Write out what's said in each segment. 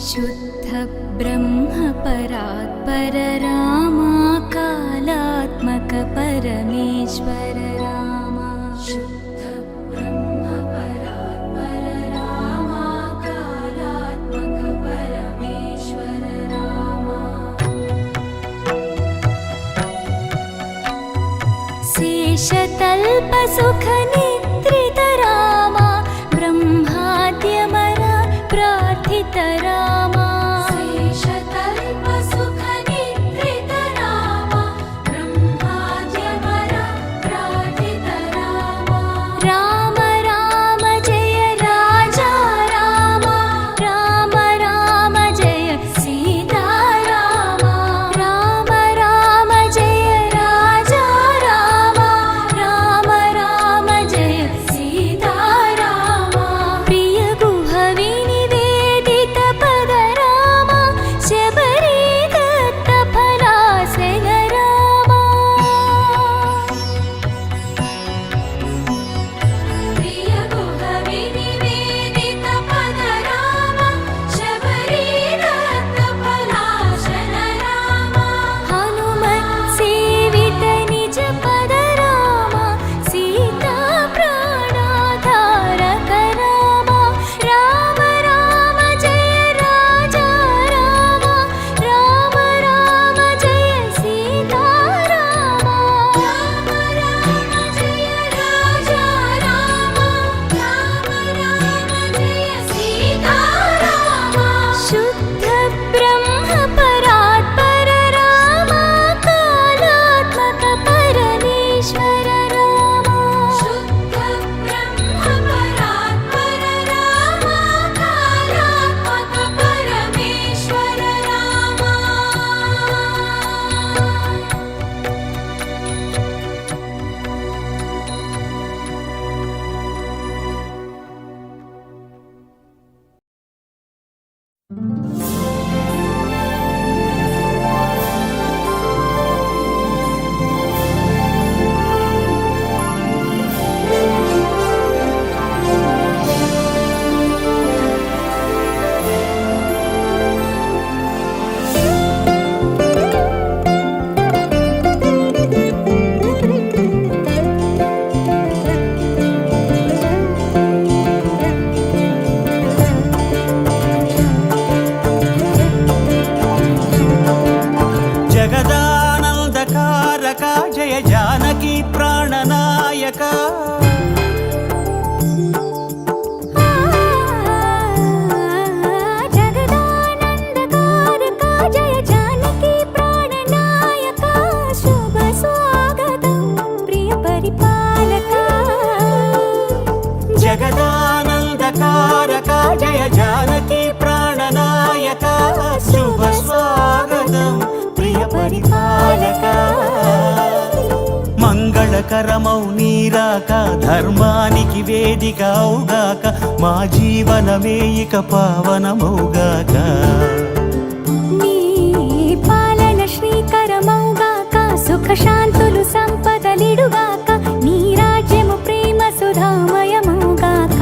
शुद्ध ब्रह्म परात्पर रामा कालात्मक परमेश्वर रामा शुद्ध ब्रह्म परात्पर रामा कालात्मक परमेश्वर रामा शेषतल्प सुख निद्रित रामा ब्रह्माद्यमर प्रार्थित रामा शेषतल्प सुख निद्रित रामा ब्रह्माद्यमर प्रार्थित रामा राम राम जय राजा रामा राम राम जय सीता रामा राम राम जय राजा रामा राम राम जय सीता रामा प्रिय गुहवि निवेदित पद रामा शबरी दत्त फलासन रामा प्रिय गुहवि निवेदित पद रामा शबरी दत्त फलासन रामा हनुमत् सेवित निज पद रामा सीता प्राणाधारक रामा राम राम जय राजा रामा राम राम जय सीता रामा राम राम जय राजा रामा राम राम जय सीता रामा शुद्ध ब्रह्म परात्पर रामा कालात्मक परमेश्वर रामा शुद्ध ब्रह्म परात्पर रामा कालात्मक परमेश्वर रामा जगदानन्दकारक जय जानकी प्राणनायक जगदानन्दकारक जय जानकी प्राणनायक शुभ स्वागतं प्रिय परिपालक जगदानन्दकारक जय जानकी प्राणनायक शुभ स्वागतं प्रिय परिपालक మంగళకరమౌ నీరాక ధర్మానికి వేదిక అవుగాక మా జీవనమే ఇక పావనమౌగాక నీ పాలన శ్రీకరమౌగాక సుఖ శాంతులు సంపదలిడుగాక నీ రాజ్యము ప్రేమ సుధామయమౌగాక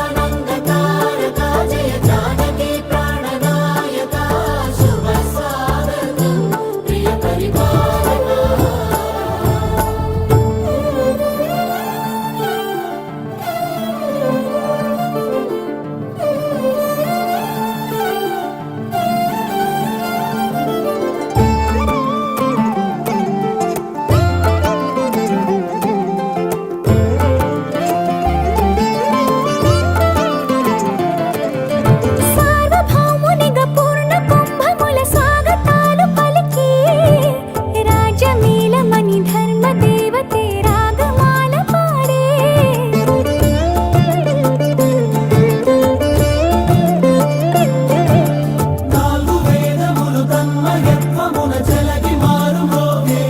జగదానందకారక జయ జానకి ప్రాణనాయక శుభ స్వాగతం ప్రియ పరిపాలక సార్వభౌమునిగా పూర్ణ కుంభముల స్వాగతాలు పలికి రాజమేళమణి ధర్మ దేవతే రాగమాల పాడే నాలుగు వేదములు తన్మయత్వమున చెలగి మారుమోగే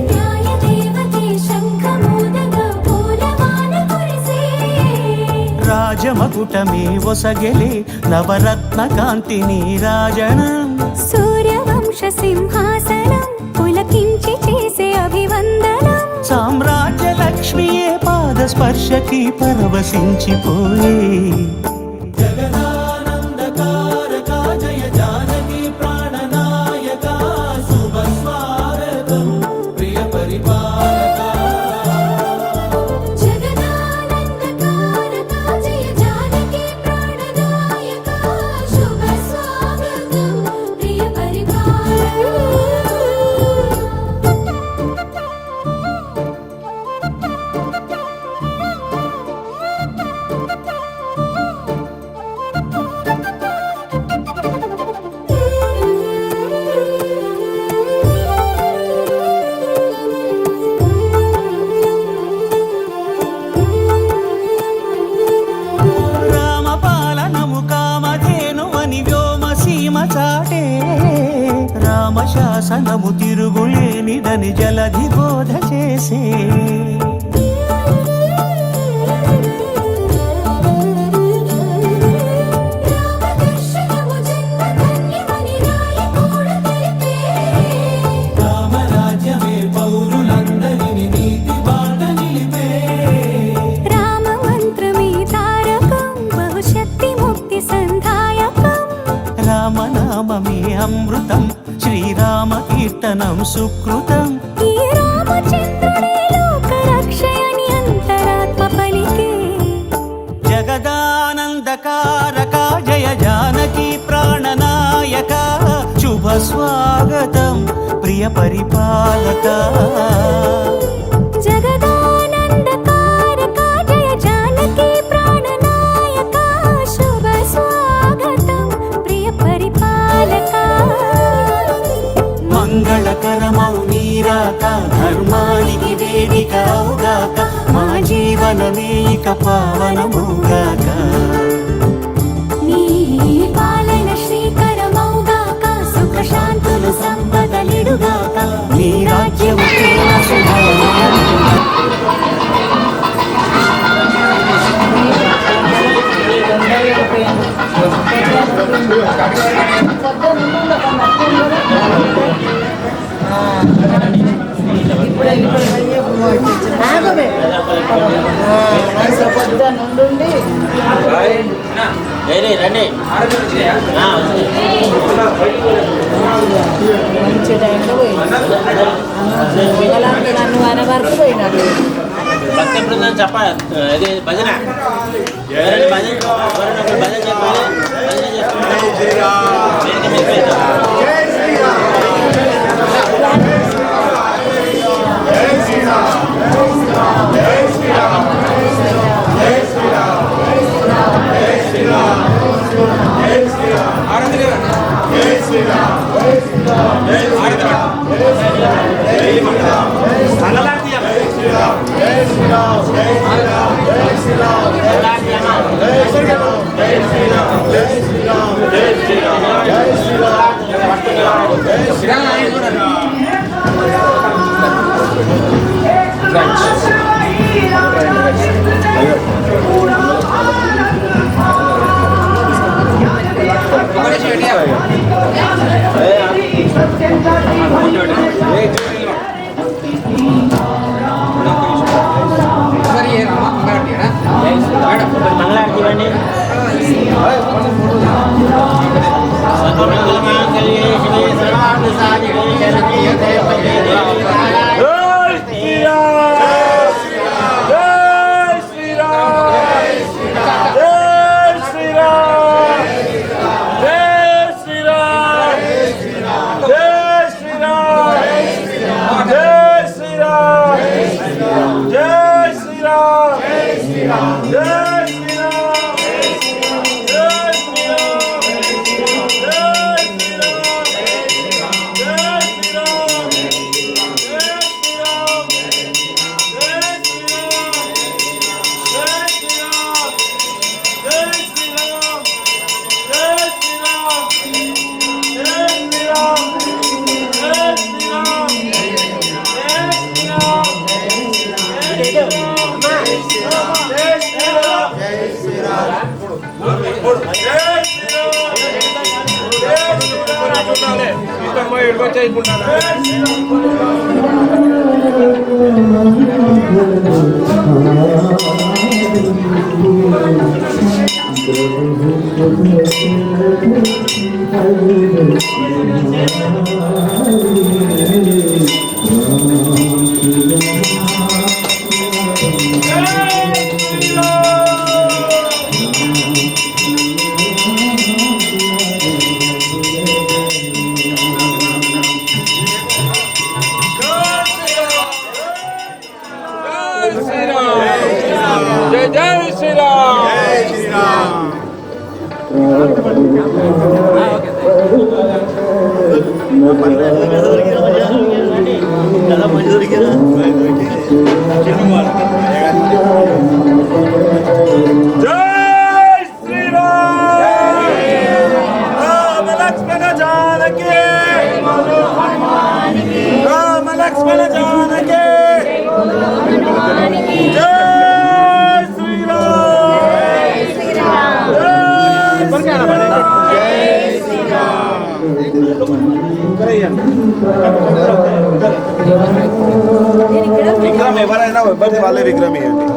న్యాయ దేవతే శంఖమూదగా పూలవాన కురిసే రాజమకుటమే ఒసగెలే నవరత్న కాంతి నీరాజనం సూర్యవంశ సింహాసనం పులకించి చేసే అభివందనం సామ్రాజ్య లక్ష్మియే పాద స్పర్శకి పరవశించిపోయే జగదానందకారక జయ జానకి ప్రాణనాయక శుభ స్వాగతం ప్రియ పరిపాలక జగదానందకారక జయ జానకి ప్రాణనాయక శుభ స్వాగతం ప్రియ రామపాలనము కామధేను అని వ్యోమసీమ చాటే రామశాసనము తిరుగులేనిదని జలధి బోధ చేసే రామదర్శనము జన్మధన్యమని రాయకూడ తెలిపే రామరాజ్యమే పౌరులందరిని నీతి బాట నిలిపే రామమంత్రమే తారకం బహుశక్తి ముక్తి సంధాయకం రామనామమే అమృతం శ్రీరామ కీర్తనం సుకృతం ఈ రామచంద్రుడే లోకరక్షయని అంతరాత్మ పలికే జగదానందకారక జయ జానకి ప్రాణనాయక శుభ స్వాగతం ప్రియ పరిపాలక జగదానందకారక జయ జానకి ప్రాణనాయక శుభ స్వాగతం ప్రియ పరిపాలక మంగళకరమౌ నీరాక ధర్మానికి వేదిక అవుగాక మా జీవనమే ఇక పావనమౌగాక నీ పాలన శ్రీకరమౌగాక సుఖ శాంతులు సంపదలిడుగాక నీ రాజ్యము పొద్దున్నుండి రండి మంచి టైంలో పోయింది నన్ను వన వరకు పోయినట్టు భక్తి బృందం చెప్ప ఇది భజన ఎవరండి భజన ఎవరైనా ఒకరు భజన చెప్పాలి భజన మంగళారతి ఇవ్వండి సర్వమంగళమాంగళ్యే శివే సర్వార్థ సాధికే శరణ్యే త్రయంబకే ఇద్దరు పోయి ఇడికొచ్చేసుకుంటారు. విగ్రహం ఎవరైనా ఎవరిది వాళ్ళే విగ్రహం ఇవ్వండి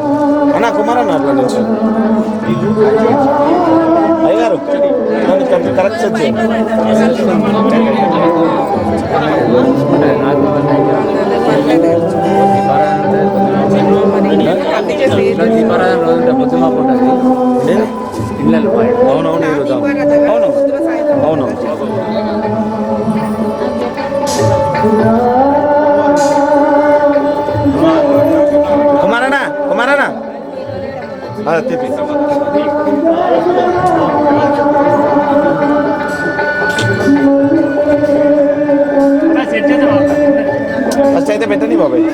అన్న కుమారన్న అట్లా నుంచి అయ్యారు కరెక్ట్ అవునవును అవును అవును కుమారనా కుమారనా తిప్పి ఫస్ట్ అయితే పెట్టండి బాబాయ్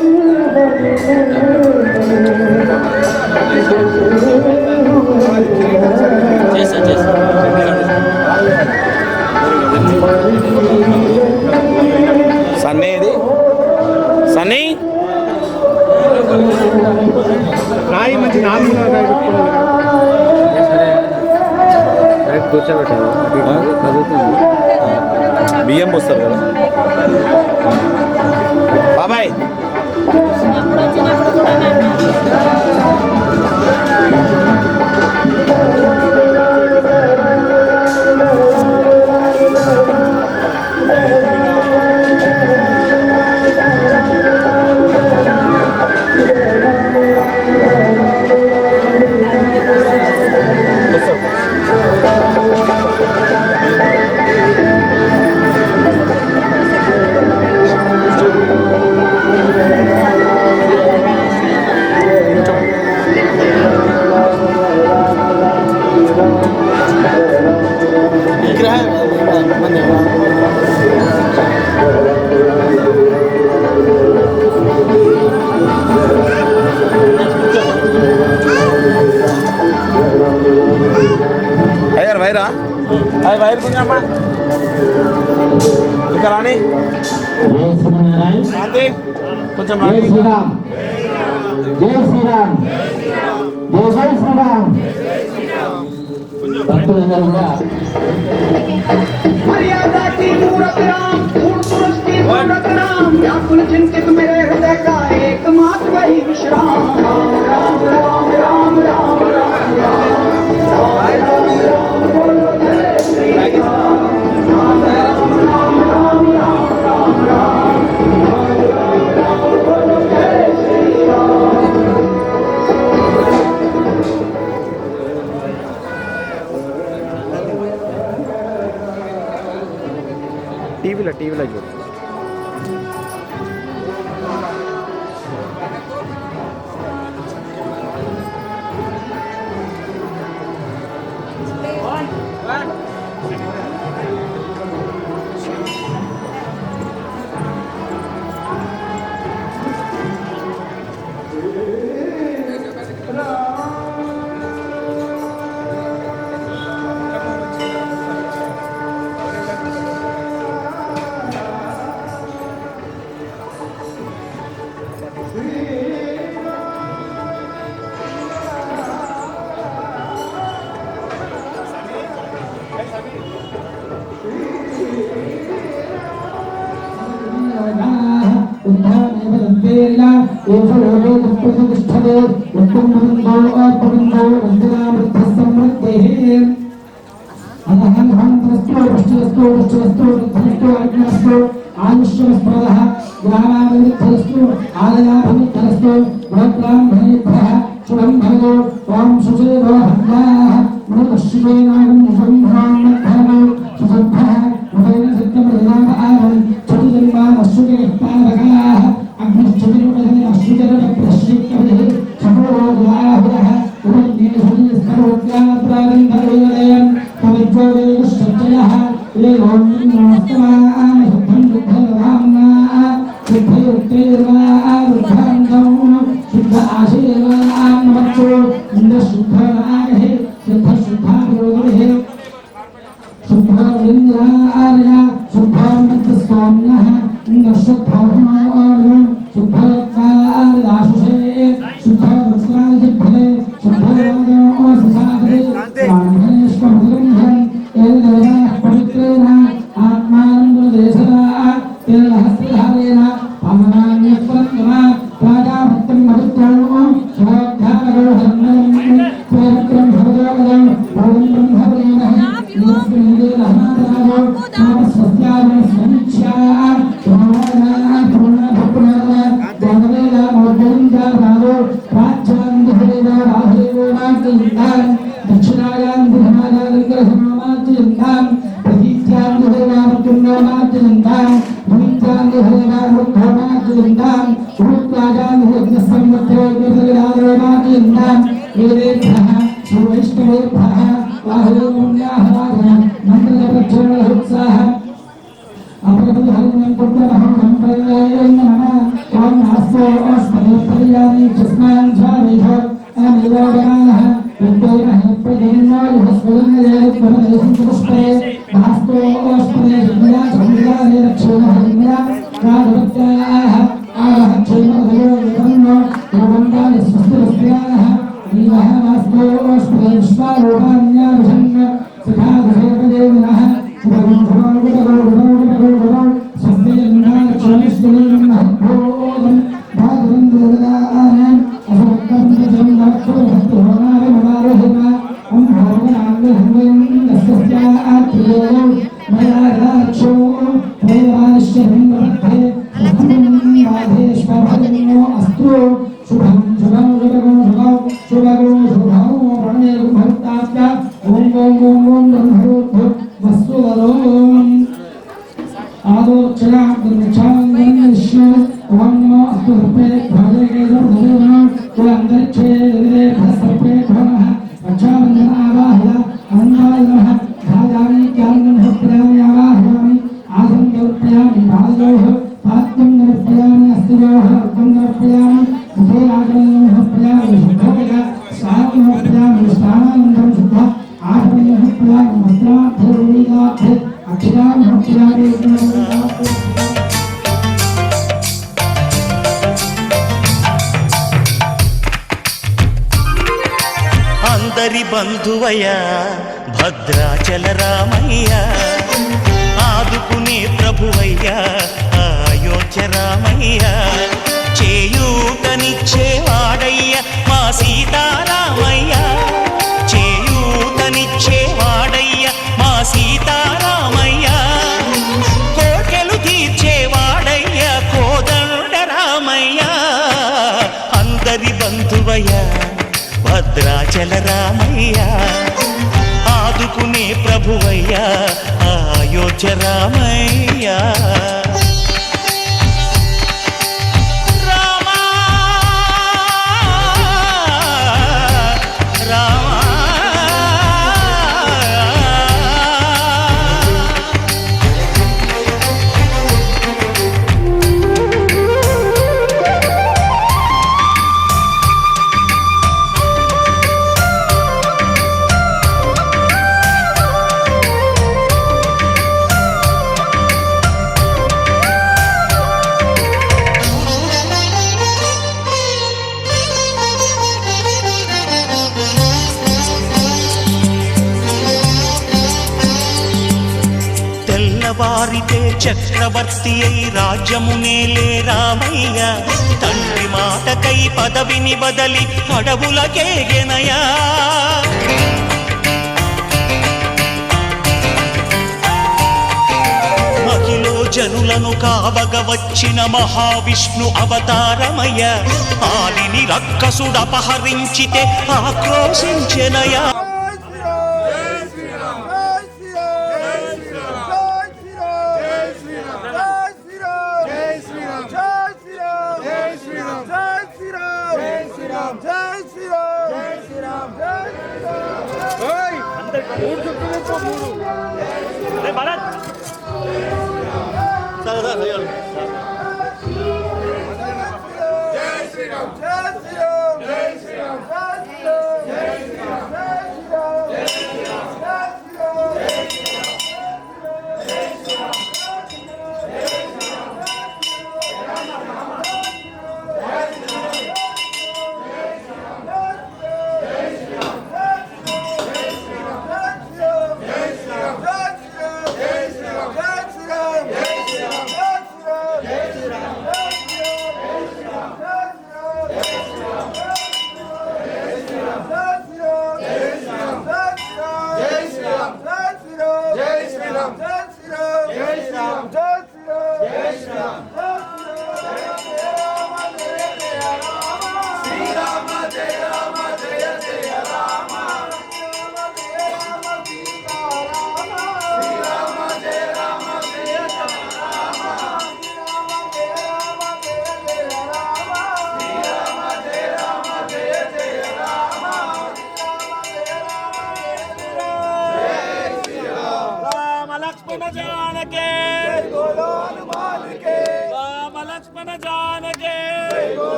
సన్నీ ఇది సన్నీ రాయి మంచి నాలుగు కూర్చోబెట్టారు బియ్యం పోస్తారు కదా బాబాయ్ వైరా అది వైర్ కొంచెమ్మా ఇంకా రాని కొంచెం శ్రీరామ్ జై శ్రీరామ్ జై శ్రీరామ్ భక్తులందరూ కూడా चिंतित मेरे हृदय का एकमात्र वही विश्राम राम राम राम राम టీవీలో చూడు प्रत्येन एष योगे प्रतिष्ठते उत्तमो अपविन्दो वन्दनामृद्धसमृद्धेः अहं त्रस्तो अग्नस्तो आयुष्यस्प्रदः ग्रामाभिवृद्धस्तु आलयाभिवृद्धस्तु ब्रह्मणेभ्यः शुभं भवतु ॐ सुचेतो हन्याः मृगशिवेनागं शुभं सुसभ्यः उदयन सत्यमृदावं चतुर्जन्मानश्रुतिपादकाः अग्निश्चतुर्मदनश्रुतिरप्रश्रिक्यभिः सपोरोगाहुरः उदन्येषुस्तरोत्याप्रागन्धवेदयन् पवित्रोदेशश्चयः ये ॐ नमस्तमान् शुद्धं शुद्धराम्नाः शुद्धयुक्तैर्वारुद्धान्तौ शुद्ध आशीर्वान् नमस्सो इन्द्रशुद्धनागः शुद्धशुद्धाभिरोधिः शुद्धार्य शुद्धामृतस्वाम्यः इन्द्रशुद्धाभिमानं शुद्धकार्याशुषे शुद्धवस्त्रादिभ्ये शुद्धराजोऽससादरे ब्राह्मणेष्वमृगन्धं एतदेवः पवित्रेण आत्मानन्ददेशरा तेलहस्तिधारेण पावनान्यस्वरत्नमा प्राजाभक्तं मरुत्वं श्रोद्धारोहन्नं स्वेरक्रं भवदोगदं भवं ब्रह्मवरेणः అందరి బంధువయ్య భద్రాచల రామయ్య ఆదుకునే ప్రభువయ్య అయోధ్య రామయ్య చేయూతనిచ్చేవాడయ్య మా సీతారామయ్య చేయూతనిచ్చేవాడయ్య మా సీతారామయ్య కోటెలు తీర్చేవాడయ్య కోదండ రామయ్య అందరి బంధువయ్య భద్రాచల రామయ్య ఆదుకునే ప్రభువయ్య అయోధ్య రామయ్య తెల్లవారితే చక్రవర్తి అయి రాజ్యమునేలే రామయ్య తండ్రి మాటకై పదవిని బదలి అడవులకేగెనయా మహిలో జనులను కావగ వచ్చిన మహావిష్ణు అవతారమయ్య ఆలిని రక్కసుడపహరించితే ఆక్రోశించెనయా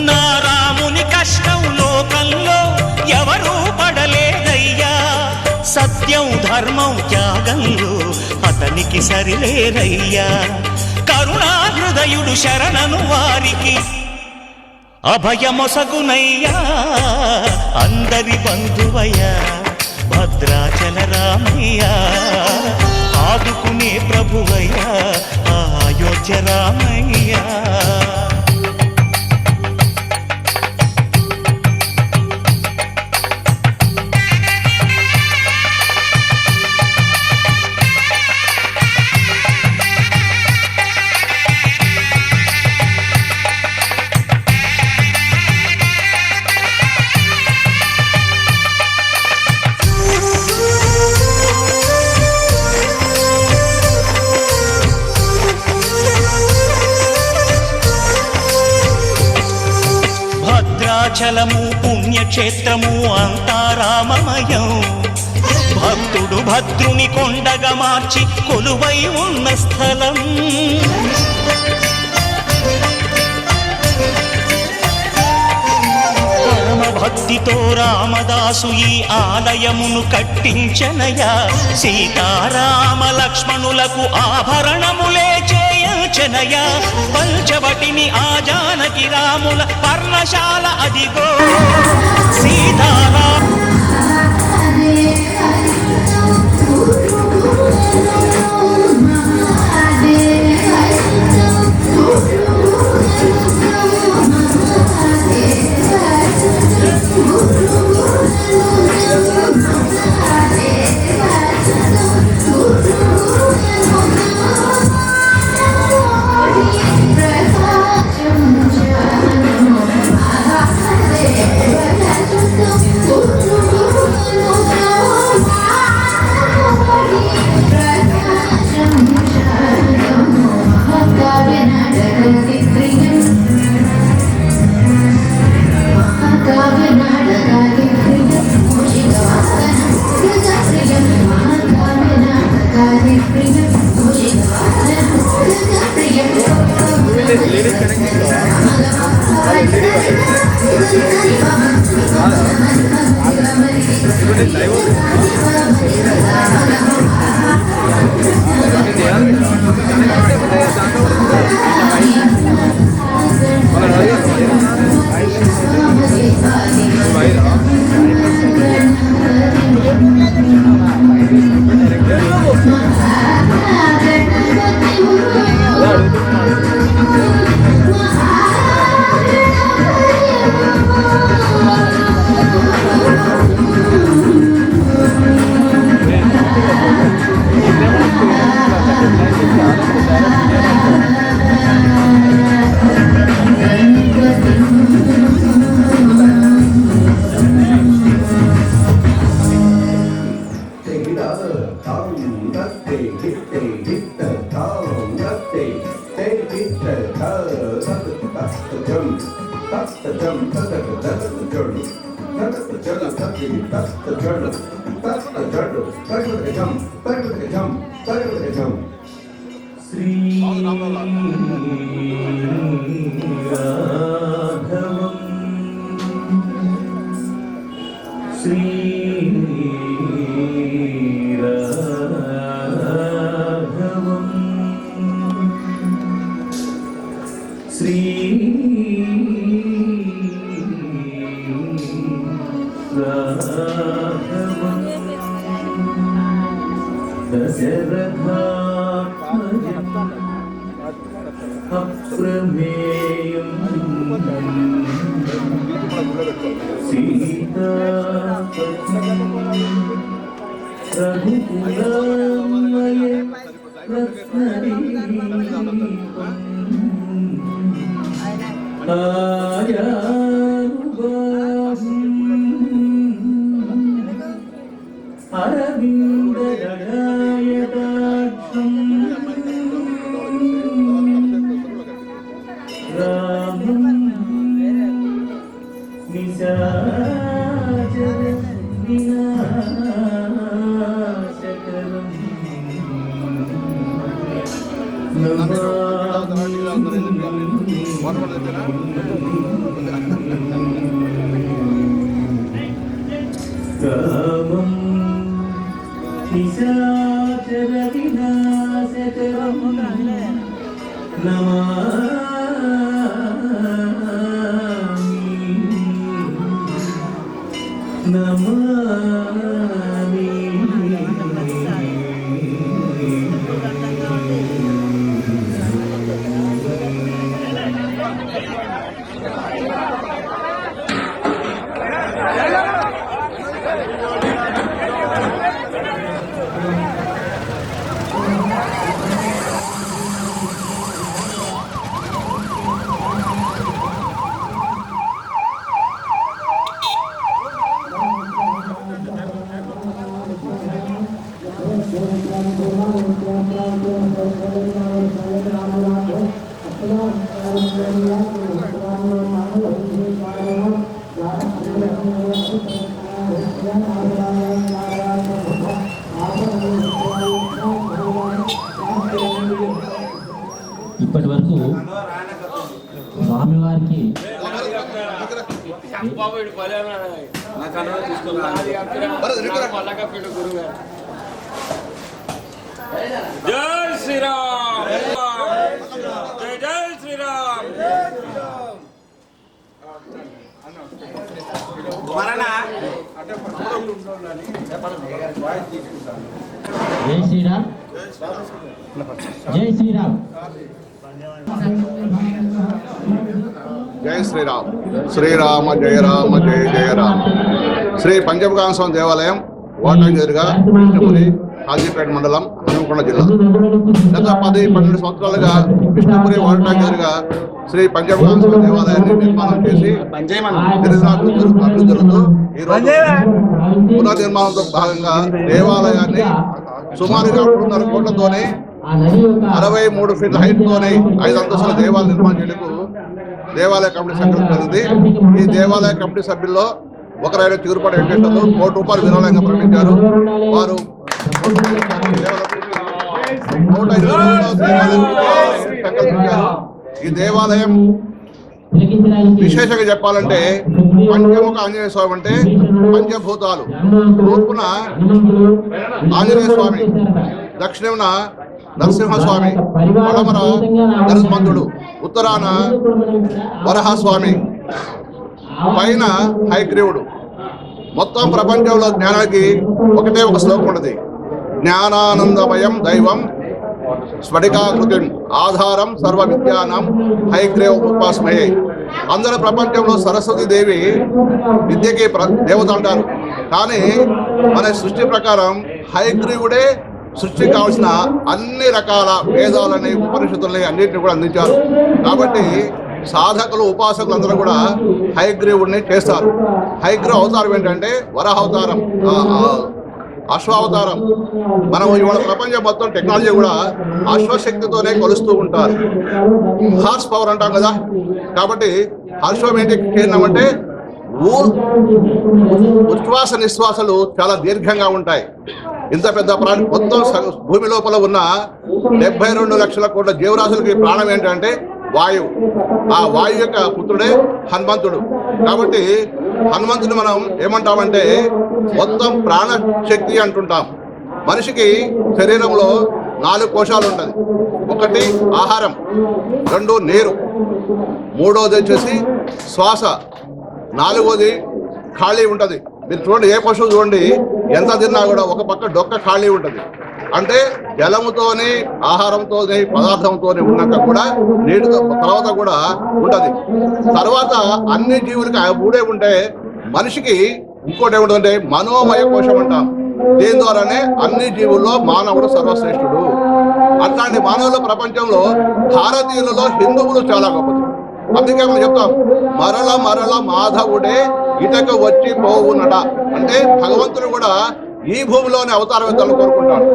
నా రాముని కష్టం లోకంలో ఎవరూ పడలేదయ్యా సత్యం ధర్మం త్యాగంలో అతనికి సరిలేరయ్యా కరుణా హృదయుడు శరణను వారికి అభయమొసగునయ్యా అందరి బంధువయ్యా భద్రాచల రామయ్యా ఆదుకునే ప్రభువయ్యా అయోధ్య రామయ్యా భద్రాచలము పుణ్యక్షేత్రము అంతా రామమయం భక్తుడు భద్రుని కొండగా మార్చి కొలువై ఉన్న స్థలం పరమ భక్తితో రామదాసు ఈ ఆలయమును కట్టించనయా సీతారామ లక్ష్మణులకు ఆభరణములే చేయచనయా పంచవటిని ఆ జానకి రాముల పర్ణశాల అదిగో సీతారామ Hare ఇప్పటి వరకు స్వామివారికి జై శ్రీరామ్, జై జై శ్రీరామ్. జై శ్రీరామ్, జై శ్రీరామ్. జై శ్రీరామ్. శ్రీరామ జయ రామ జయ జయ రామ. శ్రీ పంచముఖాంగ స్వామి దేవాలయం ఓటంగి ఎదురుగా విష్ణుపురి కాజీపేట మండలం హనుమకొండ జిల్లా. గత 10-12 సంవత్సరాలుగా విష్ణుపురి ఓటంగి ఎదురుగా శ్రీ పంచముఖాంగ స్వామి దేవాలయాన్ని నిర్మాణం చేసి అభివృద్ధి జరుగుతూ ఈరోజు పునర్నిర్మాణంతో భాగంగా దేవాలయాన్ని సుమారుగా 3.5 కోట్లతోనే 63 ఫీట్ల హైట్ తోనే 5 అంతస్తుల దేవాలయం నిర్మాణం చేయడానికి దేవాలయ కమిటీ సంకల్పించింది. ఈ దేవాలయ కమిటీ సభ్యుల్లో ఒకరైన చిగురుపాటి వెంకటేశ్వర్లు ₹1 కోటి విరాళంగా ప్రకటించారు. వారు 150 సంకల్పించారు. ఈ దేవాలయం తిలకించడానికి విశేషంగా చెప్పాలంటే పంచముఖ ఆంజనేయ స్వామి అంటే పంచభూతాలు. తూర్పున ఆంజనేయ స్వామి, దక్షిణమున నరసింహస్వామి, పడమర నరసింహంతుడు, ఉత్తరాన వరహస్వామి, పైన హయగ్రీవుడు. మొత్తం ప్రపంచంలో జ్ఞానానికి ఒకటే ఒక శ్లోకం ఉన్నది. జ్ఞానానందమయం దైవం స్ఫటికాకృతిం ఆధారం సర్వ విద్యానం హయగ్రీవ ఉపాస్మయే. అందరూ ప్రపంచంలో సరస్వతి దేవి విద్యకి దేవత అంటారు. కానీ మన సృష్టి ప్రకారం హయగ్రీవుడే సృష్టికి కావాల్సిన అన్ని రకాల వేదాలని ఉపనిషత్తులని అన్నింటినీ కూడా అందించారు. కాబట్టి సాధకులు ఉపాసకులు అందరూ కూడా హయగ్రీవుడిని చేస్తారు. హయగ్రీవ అవతారం ఏంటంటే వరాహ అవతారం, అశ్వావతారం. మనం ఇవాళ ప్రపంచం మొత్తం టెక్నాలజీ కూడా అశ్వశక్తితోనే కొలుస్తూ ఉంటారు. హార్స్ పవర్ అంటాం కదా. కాబట్టి అశ్వం ఏంటి కేంద్రమంటే ఉచ్ఛ్వాస నిశ్వాసలు చాలా దీర్ఘంగా ఉంటాయి. ఇంత పెద్ద ప్రాణి మొత్తం భూమి లోపల ఉన్న 72 లక్షల కోట్ల జీవరాశులకి ప్రాణం ఏంటంటే వాయువు. ఆ వాయువు యొక్క పుత్రుడే హనుమంతుడు. కాబట్టి హనుమంతుని మనం ఏమంటామంటే మొత్తం ప్రాణశక్తి అంటుంటాం. మనిషికి శరీరంలో 4 కోశాలు ఉంటుంది. 1 ఆహారం, 2 నీరు, 3వది వచ్చేసి శ్వాస, 4వది ఖాళీ ఉంటుంది. మీరు చూడండి, ఏ పశువు చూడండి ఎంత తిన్నా కూడా ఒక పక్క డొక్క ఖాళీ ఉంటుంది. అంటే జలముతోని ఆహారంతోని పదార్థంతోని ఉన్నాక కూడా నీటితో తర్వాత కూడా ఉంటుంది. తర్వాత అన్ని జీవులకి ఆ 3 ఉంటే మనిషికి ఇంకోటి ఏముంటుందంటే మనోమయ కోశం అంటాం. దీని ద్వారానే అన్ని జీవుల్లో మానవుడు సర్వశ్రేష్ఠుడు. అట్లాంటి మానవుల ప్రపంచంలో భారతీయులలో హిందువులు చాలా గొప్పది. అందుకే మనం చెప్తాం మరల మరల మాధవుడే ఇటకు వచ్చి పోవునట. అంటే భగవంతుడు కూడా ఈ భూమిలోనే అవతారం ఎత్తాలని కోరుకుంటాడు.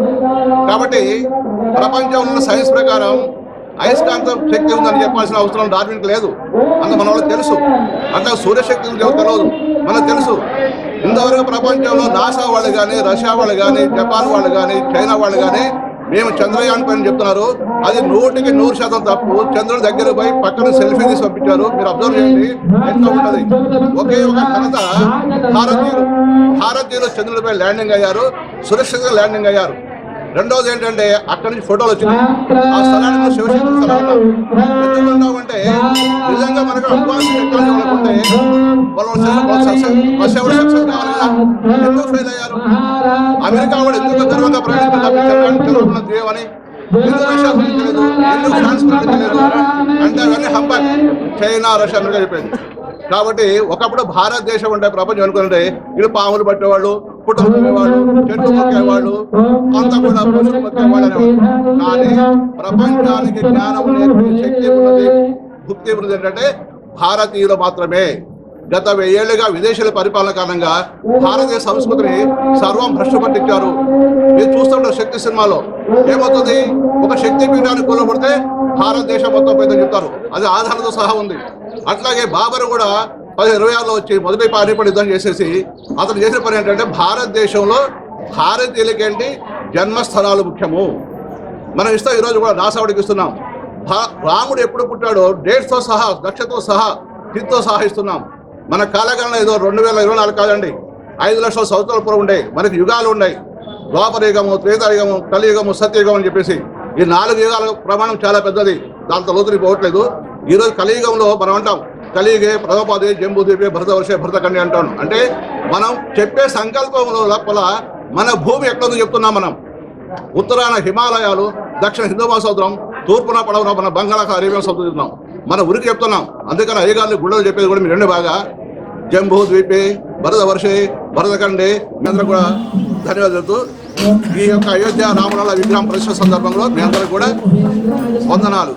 కాబట్టి ప్రపంచంలో సైన్స్ ప్రకారం అయస్కాంత శక్తి ఉందని చెప్పాల్సిన అవసరం డార్విన్కి లేదు. అంత మన వాళ్ళకి తెలుసు. అట్లా సూర్యశక్తి ఉంది తెలియదు, మనకు తెలుసు. ఇంతవరకు ప్రపంచంలో నాసా వాళ్ళు కానీ, రష్యా వాళ్ళు కానీ, జపాన్ వాళ్ళు కానీ, చైనా వాళ్ళు కానీ మేము చంద్రయాన్ పైన చెప్తున్నారు. అది 100కి 100% తప్పు. చంద్రుడి దగ్గర పోయి పక్కన సెల్ఫీ తీసి పంపించారు. మీరు అబ్జర్వ్ చేయండి ఎట్లా ఉంటుంది. ఒకే ఒక ఘనత భారతీయులు చంద్రుడిపై ల్యాండింగ్ అయ్యారు, సురక్షితంగా ల్యాండింగ్ అయ్యారు. రెండవది ఏంటంటే అక్కడి నుంచి ఫోటోలు వచ్చినాయి. ఆ స్థలానికి శివశక్తి స్థలం ఎందుకుంటామంటే నిజంగా మనకు అడ్వాన్స్ టెక్నాలజీ వాళ్ళకుంటే వాళ్ళు సక్సెస్ కావాలి కదా. ఎందుకు ఫెయిల్ అయ్యారు? అమెరికా వాడు ఎందుకు గర్వంగా ప్రయాణించాలని దేవని ఎందుకు రష్యా తెలియదు, ఎందుకు ఫ్రాన్స్ తెలియదు అంటే అవన్నీ హంబక్. చైనా, రష్యా, అమెరికా చెప్పింది. కాబట్టి ఒకప్పుడు భారతదేశం ఉంటే ప్రపంచం అనుకుంటే వీళ్ళు పాములు పట్టేవాళ్ళు, పుట్టలు మొక్కేవాళ్ళు, చెట్లు మొక్కేవాళ్ళు, అంతా కూడా పురుషులు మొక్కేవాళ్ళు అనేవాళ్ళు. కానీ ప్రపంచానికి జ్ఞానం నేర్పే శక్తి ఉన్నది, భుక్తి ఉన్నది ఏంటంటే భారతీయులు మాత్రమే. గత 1000 ఏళ్లుగా విదేశీయుల పరిపాలన కారణంగా భారతీయ సంస్కృతిని సర్వం భ్రష్టు పట్టించారు. మీరు చూస్తుంటారు శక్తి సినిమాలో ఏమవుతుంది, ఒక శక్తి పీఠాన్ని కూలబడితే భారతదేశం మొత్తం పెద్ద చెప్తారు. అది ఆధారంతో సహా ఉంది. అట్లాగే బాబర్ కూడా 1026లో వచ్చి మొదటి పానిపడి యుద్ధం చేసేసి అతను చేసిన పని ఏంటంటే భారతదేశంలో భారతీయులకేంటి జన్మస్థలాలు ముఖ్యము. మనం ఇస్తాం. ఈరోజు కూడా నాసావుడికి ఇస్తున్నాం. రాముడు ఎప్పుడు పుట్టాడో డేట్స్తో సహా, నక్షత్రంతో సహా, తిథితో సహా ఇస్తున్నాం. మన కాలగణన ఏదో 2024 కాదండి, 5 లక్షల సంవత్సరాల పూర్వం ఉండే. మనకి యుగాలు ఉన్నాయి. ద్వాపర యుగము, త్రేతాయుగము, కలియుగము, సత్యయుగం అని చెప్పేసి ఈ 4 యుగాల ప్రమాణం చాలా పెద్దది. దాంతో లోతుని పోవట్లేదు. ఈరోజు కలియుగంలో మనం అంటాం కలియుగే ప్రథమపాదే జంబూద్వీపే భరతవర్షే భరతకన్య అంటాం. అంటే మనం చెప్పే సంకల్పంలో లోపల మన భూమి ఎక్కడుందో చెప్తున్నాం. మనం ఉత్తరాన హిమాలయాలు, దక్షిణ హిందూ మహాసముద్రం, తూర్పున పడవన మన బంగాళాఖాతం, అరేబియన్ సముద్రం చెప్తున్నాం. మన ఉరికి చెప్తున్నాం. అందుకని అయ్యగారులు గుళ్ళలు చెప్పేది కూడా మీరు 2 బాగా జంబూ ద్వీపే భరతవర్షే భరతఖండే మీ అందరూ కూడా ధన్యవాదాలు. ఈ యొక్క అయోధ్య రామలల్ల విగ్రహం ప్రతిష్ఠ సందర్భంలో మీ అందరూ కూడా వందనాలు.